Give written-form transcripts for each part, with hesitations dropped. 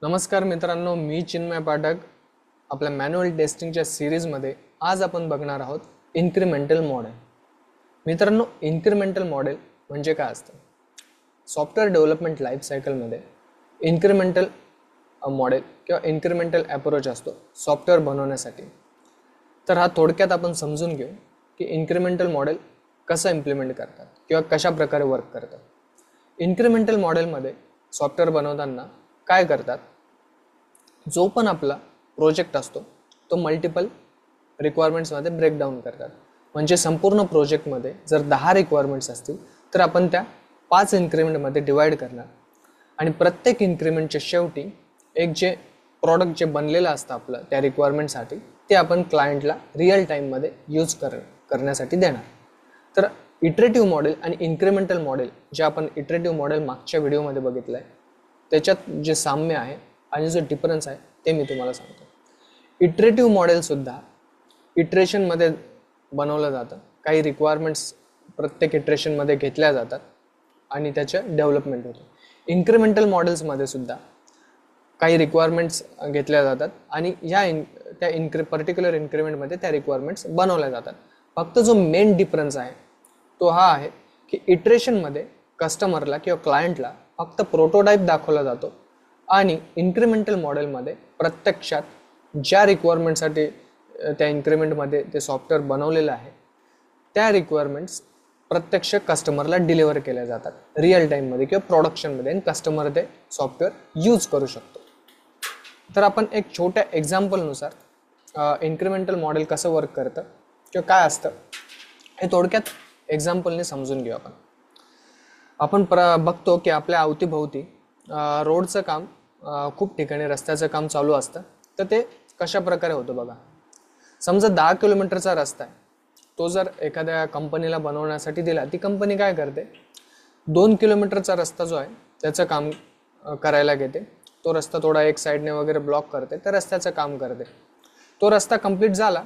नमस्कार मित्रांनो, मी चिन्मय पाठक. आपल्या मॅन्युअल टेस्टिंगच्या सिरीजमध्ये आज आपण बघणार आहोत इन्क्रिमेंटल मॉडेल. मित्रांनो, इन्क्रिमेंटल मॉडेल म्हणजे काय असतं? सॉफ्टवेअर डेव्हलपमेंट लाईफ सायकलमध्ये इन्क्रिमेंटल मॉडेल किंवा इन्क्रिमेंटल अप्रोच असतो सॉफ्टवेअर बनवण्यासाठी. तर हा थोडक्यात आपण समजून घेऊ की इन्क्रिमेंटल मॉडेल कसं इम्प्लिमेंट करतात किंवा कशा प्रकारे वर्क करतात. इन्क्रिमेंटल मॉडेलमध्ये सॉफ्टवेअर बनवताना काय करतात, जो पण आपला प्रोजेक्ट असतो तो मल्टिपल रिक्वायरमेंट्समध्ये ब्रेकडाऊन करतात. म्हणजे संपूर्ण प्रोजेक्टमध्ये जर 10 रिक्वायरमेंट्स असतील तर आपण त्या 5 इन्क्रिमेंटमध्ये डिवाईड करणार आणि प्रत्येक इन्क्रिमेंटच्या शेवटी एक जे प्रॉडक्ट जे बनलेलं असतं आपलं त्या रिक्वायरमेंटसाठी ते आपण क्लायंटला रिअल टाईममध्ये यूज करण्यासाठी देणार. तर इटरेटिव्ह मॉडेल आणि इन्क्रिमेंटल मॉडेल जे आपण इटरेटिव्ह मॉडेल मागच्या व्हिडिओमध्ये बघितलं आहे त्याच्यात जे साम्य आहे आणि जो डिफरन्स आहे ते मी तुम्हाला सांगतो. इटरेटिव्ह मॉडेलसुद्धा इटरेशनमध्ये बनवलं जातं. काही रिक्वायरमेंट्स प्रत्येक इटरेशनमध्ये घेतल्या जातात आणि त्याचं डेव्हलपमेंट होतं. इन्क्रिमेंटल मॉडेल्समध्ये सुद्धा काही रिक्वायरमेंट्स घेतल्या जातात आणि त्या पर्टिक्युलर इन्क्रिमेंटमध्ये त्या रिक्वायरमेंट्स बनवल्या जातात. फक्त जो मेन डिफरन्स आहे तो हा आहे की इटरेशनमध्ये कस्टमरला किंवा क्लायंटला फक्त प्रोटोटाईप दाखवला जातो आणि इन्क्रिमेंटल मॉडेलमध्ये प्रत्यक्षात ज्या रिक्वायरमेंटसाठी त्या इन्क्रिमेंटमध्ये ते सॉफ्टवेअर बनवलेलं आहे त्या रिक्वायरमेंट्स प्रत्यक्ष कस्टमरला डिलिव्हर केल्या जातात रिअल टाईममध्ये किंवा प्रोडक्शनमध्ये आणि कस्टमर ते सॉफ्टवेअर यूज करू शकतो. तर आपण एक छोट्या एक्झाम्पलनुसार इन्क्रिमेंटल मॉडेल कसं वर्क करतं किंवा काय असतं हे थोडक्यात एक्झाम्पलने समजून घेऊ. आपण बघतो की आपल्या अवतीभोवती रोडचं काम खूप ठिकाणी रस्त्याचं काम चालू असतं. तर ते कशा प्रकारे होतं बघा. समजा 10 किलोमीटरचा रस्ता आहे, तो जर एखाद्या कंपनीला बनवण्यासाठी दिला, ती कंपनी काय करते, 2 किलोमीटरचा रस्ता जो आहे त्याचं काम करायला घेते. तो रस्ता थोडा एक साईडने वगैरे ब्लॉक करते, तर रस्त्याचं काम करते. तो रस्ता कंप्लीट झाला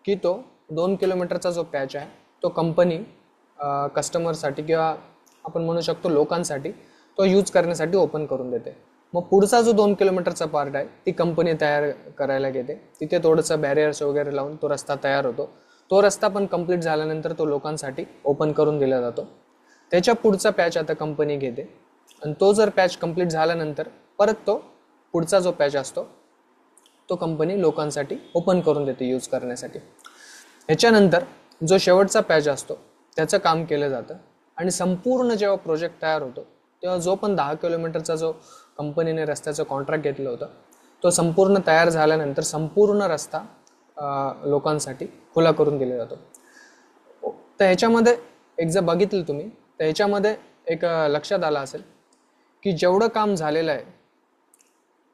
की तो 2 किलोमीटरचा जो पॅच आहे तो कंपनी कस्टमरसाठी किंवा आपण म्हणू शकतो लोकांसाठी तो यूज करण्यासाठी ओपन करून देते. मग पुढचा जो 2 किलोमीटरचा पार्ट आहे ती कंपनी तयार करायला घेते. तिथे थोडंसं बॅरियर्स वगैरे लावून तो रस्ता तयार होतो. तो रस्ता पण कंप्लीट झाल्यानंतर तो लोकांसाठी ओपन करून दिला जातो. त्याच्या पुढचा पॅच आता कंपनी घेते आणि तो जर पॅच कंप्लीट झाल्यानंतर परत तो पुढचा जो पॅच असतो तो कंपनी लोकांसाठी ओपन करून देते यूज करण्यासाठी. ह्याच्यानंतर जो शेवटचा पॅच असतो त्याचं काम केलं जातं आणि संपूर्ण जेव्हा प्रोजेक्ट तयार होतो तेव्हा जो पण 10 किलोमीटरचा जो कंपनीने रस्त्याचं कॉन्ट्रॅक्ट घेतलं होतं तो संपूर्ण तयार झाल्यानंतर संपूर्ण रस्ता लोकांसाठी खुला करून दिला जातो. तर ह्याच्यामध्ये एक जर बघितलं तुम्ही तर ह्याच्यामध्ये एक लक्षात आलं असेल की जेवढं काम झालेलं आहे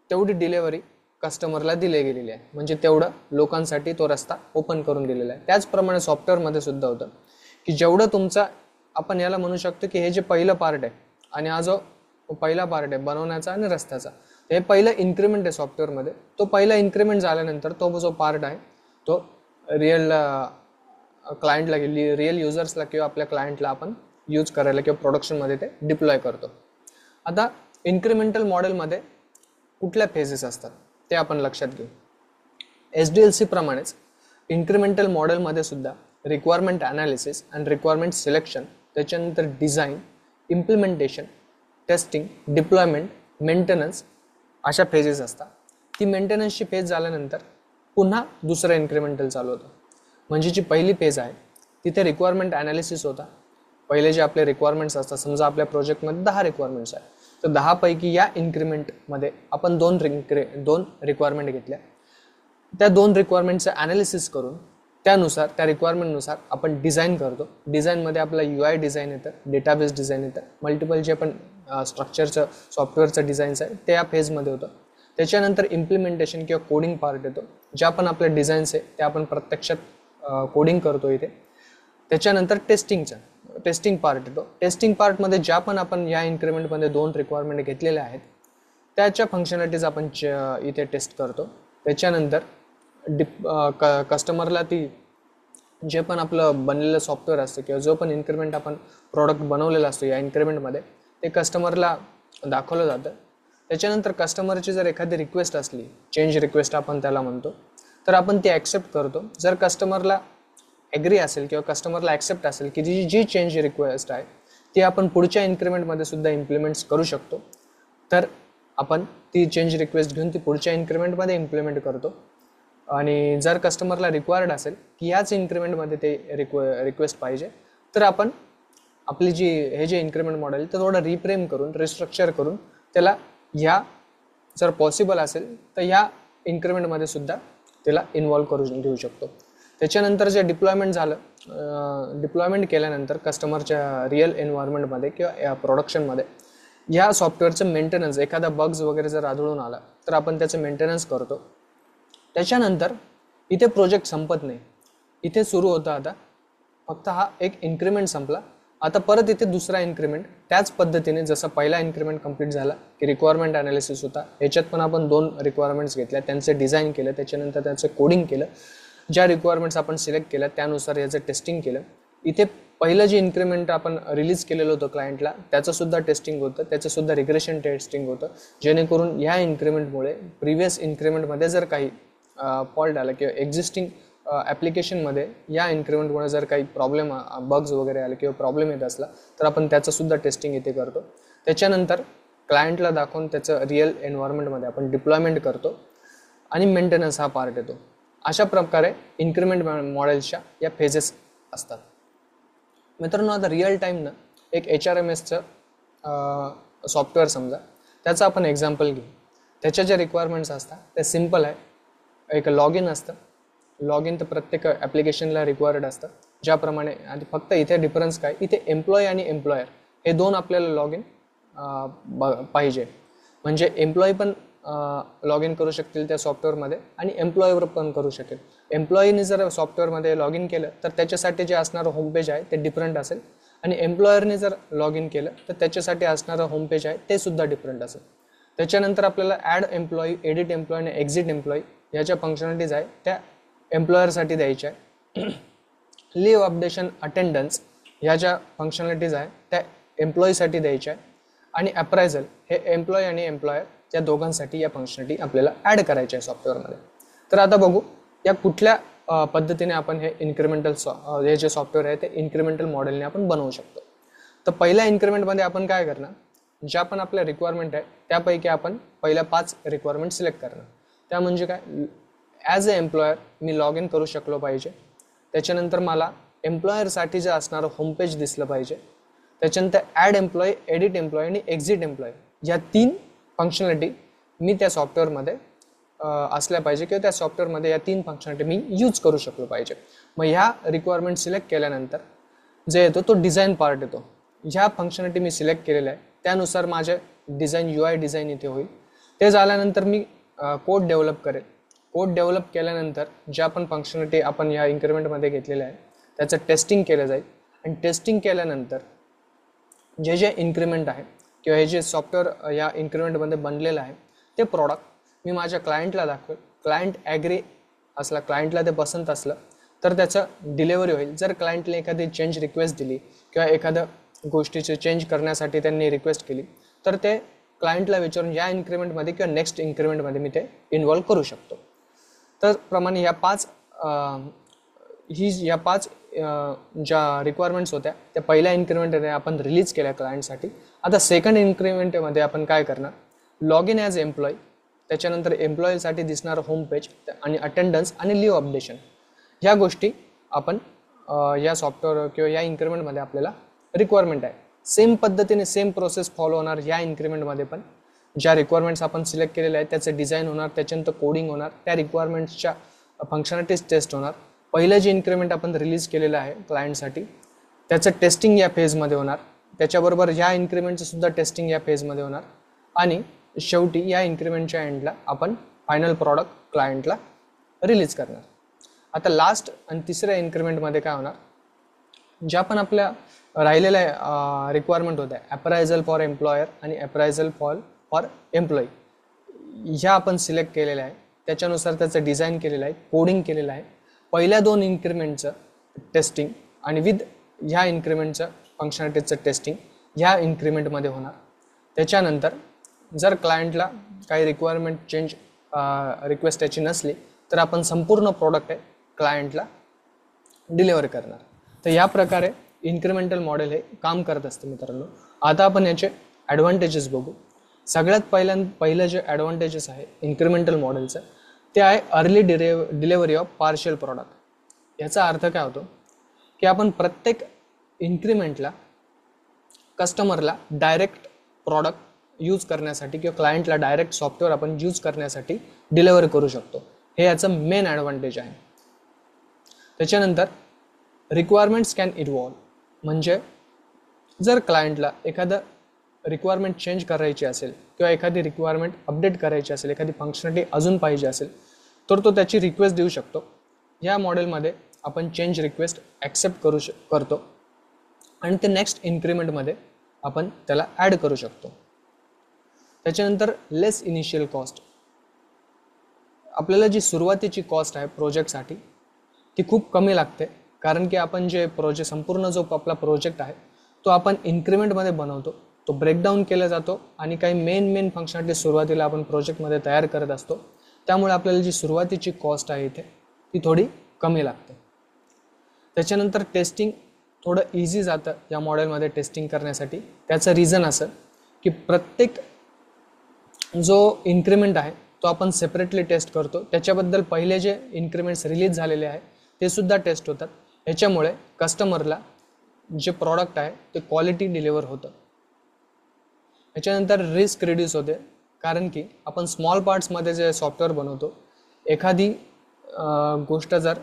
तेवढी डिलेवरी कस्टमरला दिली गेलेली आहे. म्हणजे तेवढं लोकांसाठी तो रस्ता ओपन करून दिलेला आहे. त्याचप्रमाणे सॉफ्टवेअरमध्ये सुद्धा होतं की जेवढं तुमचा आपण याला म्हणू शकतो की हे जे पहिलं पार्ट आहे आणि हा जो पहिला पार्ट आहे बनवण्याचा आणि रस्त्याचा, हे पहिलं इन्क्रिमेंट आहे सॉफ्टवेअरमध्ये. तो पहिला इन्क्रिमेंट झाल्यानंतर तो जो पार्ट आहे तो रिअल क्लायंटला रिअल युजर्सला किंवा आपल्या क्लायंटला आपण यूज करायला किंवा प्रोडक्शनमध्ये ते डिप्लॉय करतो. आता इन्क्रिमेंटल मॉडेलमध्ये कुठल्या फेजेस असतात ते आपण लक्षात घेऊ. SDLC प्रमाणेच इन्क्रिमेंटल मॉडेलमध्ये सुद्धा requirement analysis and requirement selection, त्याच्यानंतर design, implementation, testing, deployment, maintenance अशा फेजेस असतात. ती मेंटेनन्सची फेज झाल्यानंतर पुन्हा दुसरं इन्क्रिमेंटल चालू होतं. म्हणजे जी पहिली फेज आहे तिथे रिक्वायरमेंट ॲनालिसिस होता. पहिले जे आपले रिक्वायरमेंट्स असतात, समजा आपल्या प्रोजेक्टमध्ये 10 रिक्वायरमेंट्स आहेत तर 10 पैकी या इन्क्रिमेंटमध्ये आपण दोन रिक्वायरमेंट घेतल्या. त्या 2 रिक्वायरमेंटचं ॲनालिसिस करून त्यानुसार त्या रिक्वायरमेंटनुसार आपण डिझाईन करतो. डिझाईनमध्ये आपला UI डिझाईन येतं, डेटाबेस डिझाईन येतं, मल्टिपल जे पण स्ट्रक्चरचं सॉफ्टवेअरचं डिझाईन्स आहे ते या फेजमध्ये होतं. त्याच्यानंतर इम्प्लिमेंटेशन किंवा कोडिंग पार्ट येतो. ज्या पण आपल्या डिझाईन्स आहे त्या आपण प्रत्यक्षात कोडिंग करतो इथे. त्याच्यानंतर टेस्टिंग पार्ट येतो. टेस्टिंग पार्टमध्ये ज्या पण आपण या इन्क्रिमेंटमध्ये 2 रिक्वायरमेंट घेतलेल्या आहेत त्याच्या फंक्शनॅलिटीज आपण इथे टेस्ट करतो. त्याच्यानंतर कस्टमरला ती जे पण आपलं बनलेलं सॉफ्टवेअर असतं किंवा जो पण इन्क्रिमेंट आपण प्रॉडक्ट बनवलेला असतो या इन्क्रिमेंटमध्ये ते कस्टमरला दाखवलं जातं त्याच्यानंतर कस्टमरची जर एखादी रिक्वेस्ट असली, चेंज रिक्वेस्ट आपण त्याला म्हणतो, तर आपण ती ॲक्सेप्ट करतो. जर कस्टमरला ॲग्री असेल किंवा कस्टमरला ॲक्सेप्ट असेल की जी चेंज रिक्वेस्ट आहे ती आपण पुढच्या इन्क्रीमेंटमध्ये सुद्धा इम्प्लिमेंट्स करू शकतो, तर आपण ती चेंज रिक्वेस्ट घेऊन ती पुढच्या इन्क्रीमेंटमध्ये इम्प्लिमेंट करतो. आणि जर कस्टमरला रिक्वायर्ड असेल की याच इन्क्रीमेंटमध्ये ते रिक्वेस्ट पाहिजे, तर आपण आपली हे जे इन्क्रीमेंट मॉडेल ते थोडं रिफ्रेम करून, रिस्ट्रक्चर करून त्याला ह्या जर पॉसिबल असेल तर ह्या इन्क्रीमेंटमध्ये सुद्धा त्याला इन्व्हॉल्व करून घेऊ शकतो. त्याच्यानंतर जे डिप्लॉयमेंट झालं, डिप्लॉयमेंट केल्यानंतर कस्टमरच्या रिअल एन्व्हायरमेंटमध्ये किंवा प्रोडक्शनमध्ये ह्या सॉफ्टवेअरचं मेंटेनन्स, एखादा बग्स वगैरे जर आढळून आला तर आपण त्याचं मेंटेनन्स करतो. त्याच्यानंतर इथे प्रोजेक्ट संपत नाही, इथे सुरू होतं. आता फक्त हा एक इन्क्रीमेंट संपला, आता परत इथे दुसरा इन्क्रीमेंट त्याच पद्धतीने जसं पहिला इन्क्रीमेंट कंप्लीट झाला की रिक्वायरमेंट ॲनालिसिस होता, याच्यात पण आपण 2 रिक्वायरमेंट्स घेतल्या, त्यांचे डिझाईन केलं, त्याच्यानंतर त्याचं कोडिंग केलं, ज्या रिक्वायरमेंट्स आपण सिलेक्ट केल्या त्यानुसार याचं टेस्टिंग केलं. इथे पहिलं जे इन्क्रीमेंट आपण रिलीज केलेलं होतं क्लायंटला त्याचंसुद्धा टेस्टिंग होतं, त्याचंसुद्धा रिग्रेशन टेस्टिंग होतं, जेणेकरून ह्या इन्क्रीमेंटमुळे प्रिव्हियस इन्क्रीमेंटमध्ये जर काही फॉल्ट आला किंवा एक्झिस्टिंग ॲप्लिकेशनमध्ये या इन्क्रीमेंटमुळे जर काही प्रॉब्लेम, बग्स वगैरे आले किंवा प्रॉब्लेम येत असला तर आपण त्याचंसुद्धा टेस्टिंग इथे करतो. त्याच्यानंतर क्लायंटला दाखवून त्याचं रिअल एन्व्हायरमेंटमध्ये आपण डिप्लॉयमेंट करतो आणि मेंटेनन्स हा पार्ट येतो. अशा प्रकारे इन्क्रीमेंट मॉडेल्सच्या या फेजेस असतात. मित्रांनो, आता रिअल टाईमनं एक HRMSचं सॉफ्टवेअर समजा, त्याचं आपण एक्झाम्पल घेऊ. त्याच्या ज्या रिक्वायरमेंट्स असतात ते सिम्पल आहे. एक लॉग इन असतं, लॉग इन तर प्रत्येक ॲप्लिकेशनला रिक्वायर्ड असतं, ज्याप्रमाणे. आणि फक्त इथे डिफरन्स काय, इथे एम्प्लॉई आणि एम्प्लॉयर हे 2 आपल्याला लॉग इन पाहिजे. म्हणजे एम्प्लॉई पण लॉग इन करू शकतील त्या सॉफ्टवेअरमध्ये आणि एम्प्लॉईवर पण करू शकेल. एम्प्लॉईने जर सॉफ्टवेअरमध्ये लॉग इन केलं तर त्याच्यासाठी जे असणारं होमपेज आहे ते डिफरंट असेल, आणि एम्प्लॉयरने जर लॉग इन केलं तर त्याच्यासाठी असणारं होमपेज आहे ते सुद्धा डिफरंट असेल. त्याच्यानंतर आपल्याला ॲड एम्प्लॉई, एडिट एम्प्लॉई आणि एक्झिट एम्प्लॉई ह्याच्या फंक्शनॅलिटीज आहे त्या एम्प्लॉयरसाठी द्यायच्या आहे. लिव्ह अपडेशन, अटेंडन्स ह्या ज्या फंक्शनॅलिटीज आहे त्या एम्प्लॉईसाठी द्यायच्या आहे. आणि अप्रायझल हे एम्प्लॉई आणि एम्प्लॉयर या दोघांसाठी या फंक्शनॅलिटी आपल्याला ॲड करायच्या आहे सॉफ्टवेअरमध्ये. तर आता बघू या कुठल्या पद्धतीने आपण हे इन्क्रीमेंटल हे जे सॉफ्टवेअर आहे ते इन्क्रीमेंटल मॉडेलने आपण बनवू शकतो. तर पहिल्या इन्क्रीमेंटमध्ये आपण काय करणार, ज्या पण आपल्या रिक्वायरमेंट आहे त्यापैकी आपण पहिल्या 5 रिक्वायरमेंट सिलेक्ट करणार. त्या म्हणजे काय, as a employer me log in करू शकलो पाहिजे. त्याच्यानंतर मला एम्प्लॉयरसाठी जे असणारं होमपेज दिसलं पाहिजे. त्याच्यानंतर ॲड एम्प्लॉई, एडिट एम्प्लॉई आणि एक्झिट एम्प्लॉई या 3 फंक्शनॅलिटी मी त्या सॉफ्टवेअरमध्ये असल्या पाहिजे किंवा त्या सॉफ्टवेअरमध्ये या 3 फंक्शनॅलिटी मी यूज करू शकलो पाहिजे. मग ह्या रिक्वायरमेंट सिलेक्ट केल्यानंतर जे येतो तो डिझाईन पार्ट येतो. ह्या फंक्शनॅलिटी मी सिलेक्ट केलेलं आहे त्यानुसार माझे डिझाईन, UI डिझाईन इथे होईल. ते झाल्यानंतर मी कोड डेव्हलप करेल. कोड डेव्हलप केल्यानंतर ज्या पण फंक्शनॅलिटी आपण ह्या इन्क्रीमेंटमध्ये घेतलेल्या आहे त्याचं टेस्टिंग केलं जाईल. आणि टेस्टिंग केल्यानंतर जे इन्क्रीमेंट आहे किंवा हे जे सॉफ्टवेअर या इन्क्रीमेंटमध्ये बनलेलं आहे ते प्रॉडक्ट मी माझ्या क्लायंटला दाखवेल. क्लायंट ॲग्री असला, क्लायंटला ते पसंत असलं तर त्याचं डिलेवरी होईल. जर क्लायंटने एखादी चेंज रिक्वेस्ट दिली किंवा एखाद्या गोष्टीचे चेंज करण्यासाठी त्यांनी रिक्वेस्ट केली तर ते क्लायंटला विचारून या इन्क्रीमेंटमध्ये किंवा नेक्स्ट इन्क्रीमेंटमध्ये मी ते इन्व्हॉल्व करू शकतो. तर प्रमाणे या 5 ज्या रिक्वायरमेंट्स होत्या त्या पहिल्या इन्क्रीमेंटमध्ये आपण रिलीज केल्या क्लायंटसाठी. आता सेकंड इन्क्रीमेंटमध्ये आपण काय करणार, लॉग इन ॲज एम्प्लॉई, त्याच्यानंतर एम्प्लॉईसाठी दिसणारं होम पेज आणि अटेंडन्स आणि लिव्ह अपडेशन ह्या गोष्टी आपण या सॉफ्टवेअर किंवा या इन्क्रीमेंटमध्ये आपल्याला रिक्वायरमेंट आहे. सेम पद्धतीने सेम प्रोसेस फॉलो होणार या इन्क्रीमेंटमध्ये पण. ज्या रिक्वायरमेंट्स आपण सिलेक्ट केलेल्या आहेत त्याचं डिझाईन होणार, त्याच्यानंतर कोडिंग होणार, त्या रिक्वायरमेंट्सच्या फंक्शनॅलिटीज टेस्ट होणार. पहिलं जे इन्क्रीमेंट आपण रिलीज केलेलं आहे क्लायंटसाठी त्याचं टेस्टिंग या फेजमध्ये होणार. त्याच्याबरोबर ह्या इन्क्रीमेंटचं सुद्धा टेस्टिंग या फेजमध्ये होणार. आणि शेवटी या इन्क्रीमेंटच्या एंडला आपण फायनल प्रॉडक्ट क्लायंटला रिलीज करणार. आता लास्ट आणि तिसऱ्या इन्क्रीमेंटमध्ये काय होणार, ज्या पण आपल्या राहिलेल्या रिक्वायरमेंट होत्या अप्रायझल फॉर एम्प्लॉयर आणि अप्रायझल फॉर एम्प्लॉई ह्या आपण सिलेक्ट केलेल्या आहे. त्याच्यानुसार त्याचं डिझाईन केलेलं आहे, कोडिंग केलेलं आहे. पहिल्या 2 इन्क्रीमेंटचं टेस्टिंग आणि विथ ह्या इन्क्रीमेंटचं फंक्शनॅलिटीचं टेस्टिंग ह्या इन्क्रीमेंटमध्ये होणार. त्याच्यानंतर जर क्लायंटला काही रिक्वायरमेंट चेंज रिक्वेस्ट याची नसली तर आपण संपूर्ण प्रोडक्ट आहे क्लायंटला डिलिव्हर करणार. तर या प्रकारे इन्क्रिमेंटल मॉडेल हे काम करत असते मित्रांनो. आता आपण याचे ॲडव्हान्टेजेस बघू. सगळ्यात पहिलं जे ॲडव्हान्टेजेस आहे इन्क्रिमेंटल मॉडेलचं ते आहे early delivery of partial product. याचा अर्थ काय होतो की आपण प्रत्येक इन्क्रिमेंटला कस्टमरला डायरेक्ट प्रॉडक्ट यूज करण्यासाठी किंवा क्लायंटला डायरेक्ट सॉफ्टवेअर आपण यूज करण्यासाठी डिलिव्हर करू शकतो. हे याचं मेन ॲडव्हान्टेज आहे. त्याच्यानंतर रिक्वायरमेंट्स कॅन इव्हॉल्व, म्हणजे जर क्लायंटला एखादं रिक्वायरमेंट चेंज करायची असेल किंवा एखादी रिक्वायरमेंट अपडेट करायची असेल, एखादी फंक्शनॅलिटी अजून पाहिजे असेल तर तो त्याची रिक्वेस्ट देऊ शकतो. या मॉडेलमध्ये आपण चेंज रिक्वेस्ट ॲक्सेप्ट करतो आणि ते नेक्स्ट इन्क्रिमेंटमध्ये आपण त्याला ॲड करू शकतो. त्याच्यानंतर लेस इनिशियल कॉस्ट. आपल्याला जी सुरुवातीची कॉस्ट आहे प्रोजेक्टसाठी ती खूप कमी लागते, कारण की आपण जे संपूर्ण जो आपला प्रोजेक्ट आहे तो आपण इन्क्रिमेंटमध्ये बनवतो, तो ब्रेकडाऊन केला जातो आणि काही मेन फंक्शनॅलिटी सुरुवातीला आपण प्रोजेक्टमध्ये तयार करत असतो. त्यामुळे आपल्याला जी सुरुवातीची कॉस्ट आहे इथे ती थोडी कमी लागते. त्याच्यानंतर टेस्टिंग थोडं इझी जातं या मॉडेलमध्ये टेस्टिंग करण्यासाठी. त्याचं रिझन असं की प्रत्येक जो इन्क्रिमेंट आहे तो आपण सेपरेटली टेस्ट करतो. त्याच्याबद्दल पहिले जे इन्क्रिमेंट्स रिलीज झालेले आहे ते सुद्धा टेस्ट होतात. ह्याच्यामुळे कस्टमरला जे प्रॉडक्ट आहे ते क्वालिटी डिलिव्हर होतं. याच्यानंतर रिस्क रिड्यूस होते, कारण की आपण स्मॉल पार्ट्समध्ये जे सॉफ्टवेअर बनवतो, एखादी गोष्ट जर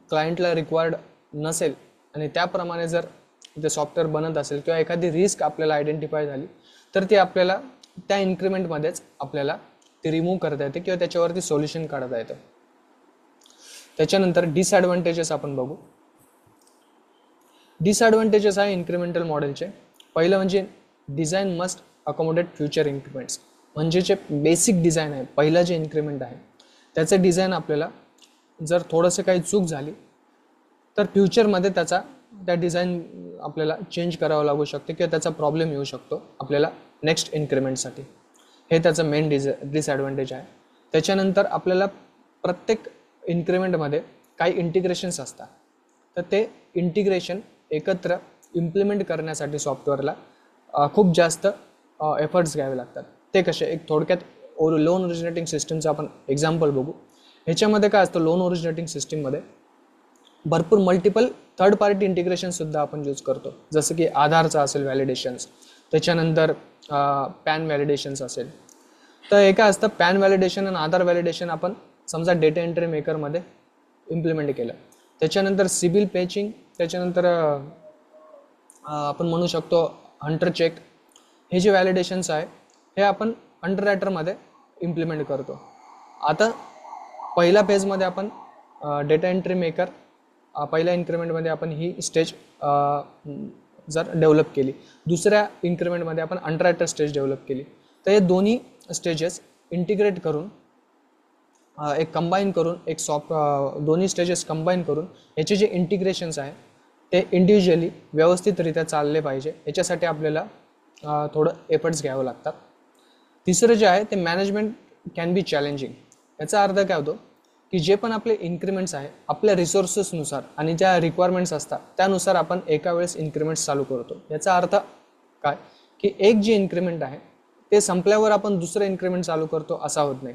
क्लायंटला रिक्वायर्ड नसेल आणि त्याप्रमाणे जर ते सॉफ्टवेअर बनत असेल किंवा एखादी रिस्क आपल्याला आयडेंटिफाय झाली तर ती आपल्याला त्या इन्क्रिमेंटमध्येच आपल्याला ती रिमूव्ह करता येते किंवा त्याच्यावरती सोल्युशन काढता येतं. त्याच्यानंतर डिसॲडव्हान्टेजेस आपण बघू. डिसॲडव्हान्टेजेस आहे इन्क्रिमेंटल मॉडेलचे. पहिलं म्हणजे design must accommodate future increments. म्हणजे जे बेसिक डिझाईन आहे, पहिलं जे इन्क्रिमेंट आहे त्याचं डिझाईन आपल्याला जर थोडंसं काही चूक झाली तर फ्युचरमध्ये त्या डिझाईन आपल्याला चेंज करावं लागू शकते किंवा त्याचा प्रॉब्लेम येऊ शकतो आपल्याला नेक्स्ट इन्क्रिमेंटसाठी. हे त्याचं मेन डिसॲडव्हान्टेज आहे. त्याच्यानंतर आपल्याला प्रत्येक इन्क्रिमेंटमध्ये काही इंटिग्रेशन्स असतात, तर ते इंटिग्रेशन एकत्र इम्प्लिमेंट करण्यासाठी सॉफ्टवेअरला खूप जास्त एफर्ट्स घ्यावे लागतात. ते कसे, एक थोडक्यात लोन ओरिजिनेटिंग सिस्टीमचं आपण एक्झाम्पल बघू. ह्याच्यामध्ये काय असतं, लोन ओरिजिनेटिंग सिस्टीममध्ये भरपूर मल्टिपल थर्ड पार्टी इंटिग्रेशनसुद्धा आपण यूज करतो, जसं की आधारचं असेल व्हॅलिडेशन्स, त्याच्यानंतर पॅन व्हॅलिडेशन्स असेल. तर हे काय असतं, पॅन व्हॅलिडेशन आणि आधार व्हॅलिडेशन आपण समजा डेटा एंट्री मेकरमध्ये इम्प्लिमेंट केलं. त्याच्यानंतर सिबिल पॅचिंग, त्याच्यानंतर आपण म्हणू शकतो हंटर चेक. हे जे व्हॅलिडेशन्स आहे हे आपण अंडररायटरमध्ये इम्प्लिमेंट करतो. आता पहिल्या फेजमध्ये आपण डेटा एंट्री मेकर, पहिल्या इन्क्रिमेंटमध्ये आपण ही स्टेज जर डेव्हलप केली, दुसऱ्या इन्क्रिमेंटमध्ये आपण अंडररायटर स्टेज डेव्हलप केली. तर हे दोन्ही स्टेजेस इंटिग्रेट करून दोन्ही स्टेजेस कंबाईन करून याचे जे इंटिग्रेशन्स आहे ते इंडिव्हिज्युअली व्यवस्थितरित्या चालले पाहिजे. याच्यासाठी आपल्याला थोडं एफर्ट्स घ्यावं लागतात. तिसरं जे आहे ते मॅनेजमेंट कॅन बी चॅलेंजिंग. याचा अर्थ काय होतो की जे पण आपले इन्क्रिमेंट्स आहे आपल्या रिसोर्सेसनुसार आणि ज्या रिक्वायरमेंट्स असतात त्यानुसार आपण एका वेळेस इन्क्रिमेंट्स चालू करतो. याचा अर्थ काय की एक जे इन्क्रिमेंट आहे ते संपल्यावर आपण दुसरं इन्क्रिमेंट चालू करतो असा होत नाही.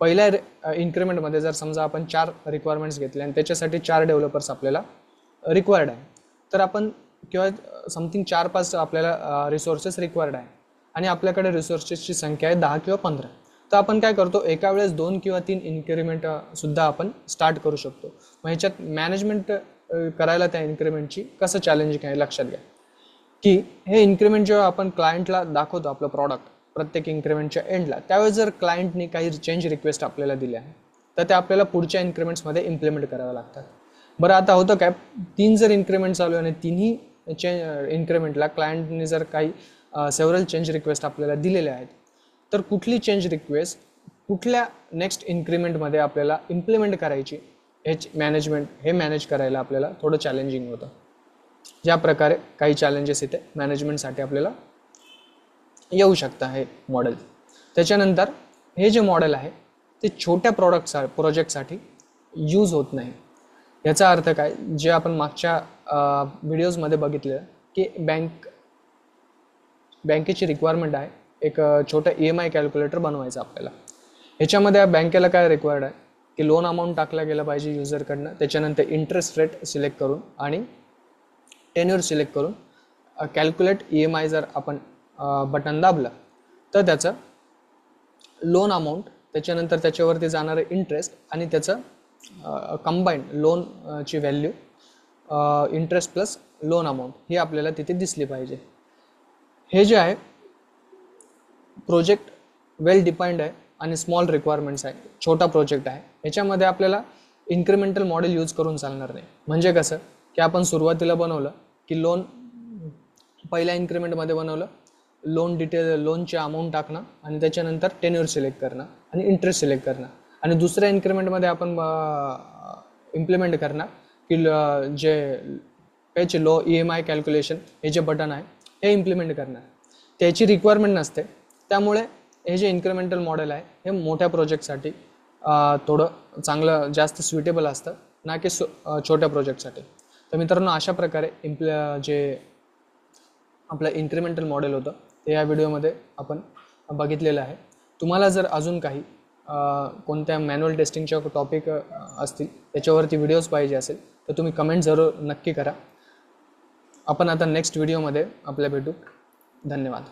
पहिल्या इन्क्रिमेंटमध्ये जर समजा आपण 4 रिक्वायरमेंट्स घेतले आणि त्याच्यासाठी 4 डेव्हलपर्स आपल्याला रिक्वायर्ड आहे, तर आपण किंवा समथिंग 4-5 आपल्याला रिसोर्सेस रिक्वायर्ड आहे आणि आपल्याकडे रिसोर्सेसची संख्या आहे 10 किंवा 15. तर आपण काय करतो, एका वेळेस 2 किंवा 3 इन्क्रिमेंट सुद्धा आपण स्टार्ट करू शकतो. मग ह्याच्यात मॅनेजमेंट करायला त्या इन्क्रिमेंटची कसं चॅलेंजिंग आहे लक्षात घ्या की हे इन्क्रिमेंट जेव्हा आपण क्लायंटला दाखवतो आपलं प्रॉडक्ट प्रत्येक इन्क्रिमेंटच्या एंडला, त्यावेळेस जर क्लायंटने काही चेंज रिक्वेस्ट आपल्याला दिल्या आहे तर त्या आपल्याला पुढच्या इन्क्रिमेंट्समध्ये इम्प्लिमेंट कराव्या लागतात. बरं, आता होतं काय, 3 जर इन्क्रिमेंट चालू आहे आणि तिन्ही इन्क्रिमेंटला क्लायंटने जर काही सेव्हरल चेंज रिक्वेस्ट आपल्याला दिलेल्या आहेत, तर कुठली चेंज रिक्वेस्ट कुठल्या नेक्स्ट इन्क्रिमेंटमध्ये आपल्याला इम्प्लिमेंट करायची हे मॅनेज करायला आपल्याला थोडं चॅलेंजिंग होतं. ज्या प्रकारे काही चॅलेंजेस इथे मॅनेजमेंटसाठी आपल्याला येऊ शकतं हे मॉडेल. त्याच्यानंतर हे जे मॉडेल आहे ते छोट्या प्रोजेक्टसाठी यूज होत नाही. याचा अर्थ काय, जे आपण मागच्या व्हिडिओजमध्ये बघितलं की बँकेची रिक्वायरमेंट आहे एक छोटं EMI कॅल्क्युलेटर बनवायचं आपल्याला. ह्याच्यामध्ये बँकेला काय रिक्वायर्ड आहे की लोन अमाऊंट टाकला गेला पाहिजे युजरकडनं, त्याच्यानंतर इंटरेस्ट रेट सिलेक्ट करून आणि टेन्युअर सिलेक्ट करून कॅल्क्युलेट EMI जर आपण बटन दाबलं तर त्याचं लोन अमाऊंट, त्याच्यानंतर त्याच्यावरती जाणारे इंटरेस्ट आणि त्याचं कंबाईंड लोनची value, interest plus loan amount ही आपल्याला तिथे दिसली पाहिजे. हे जे आहे प्रोजेक्ट वेल डिफाईंड आहे आणि स्मॉल रिक्वायरमेंट्स आहे, छोटा प्रोजेक्ट आहे. ह्याच्यामध्ये आपल्याला इन्क्रिमेंटल मॉडेल यूज करून चालणार नाही. म्हणजे कसं की आपण सुरुवातीला बनवलं की लोन पहिल्या इन्क्रिमेंटमध्ये बनवलं, लोन डिटेल, लोनचे अमाऊंट टाकणं आणि त्याच्यानंतर टेन्युअर सिलेक्ट करणं आणि इंटरेस्ट सिलेक्ट करणं, आणि दुसऱ्या इन्क्रिमेंटमध्ये आपण इम्प्लिमेंट करणार की जे पेच लो EMI कॅल्क्युलेशन हे जे बटन आहे हे इम्प्लिमेंट करणार. त्याची रिक्वायरमेंट नसते. त्यामुळे हे जे इन्क्रिमेंटल मॉडेल आहे हे मोठ्या प्रोजेक्टसाठी थोडं चांगलं जास्त सुटेबल असतं, ना की छोट्या प्रोजेक्टसाठी. तर मित्रांनो, अशा प्रकारे जे आपलं इन्क्रिमेंटल मॉडेल होतं ते या व्हिडिओमध्ये आपण बघितलेलं आहे. तुम्हाला जर अजून काही कोणत्या मॅन्युअल टेस्टिंगच्या टॉपिक असतील त्याच्यावरती व्हिडिओज पाहिजे असेल तर तुम्ही कमेंट जरूर नक्की करा. आपण आता नेक्स्ट व्हिडिओमध्ये आपल्या भेटू. धन्यवाद.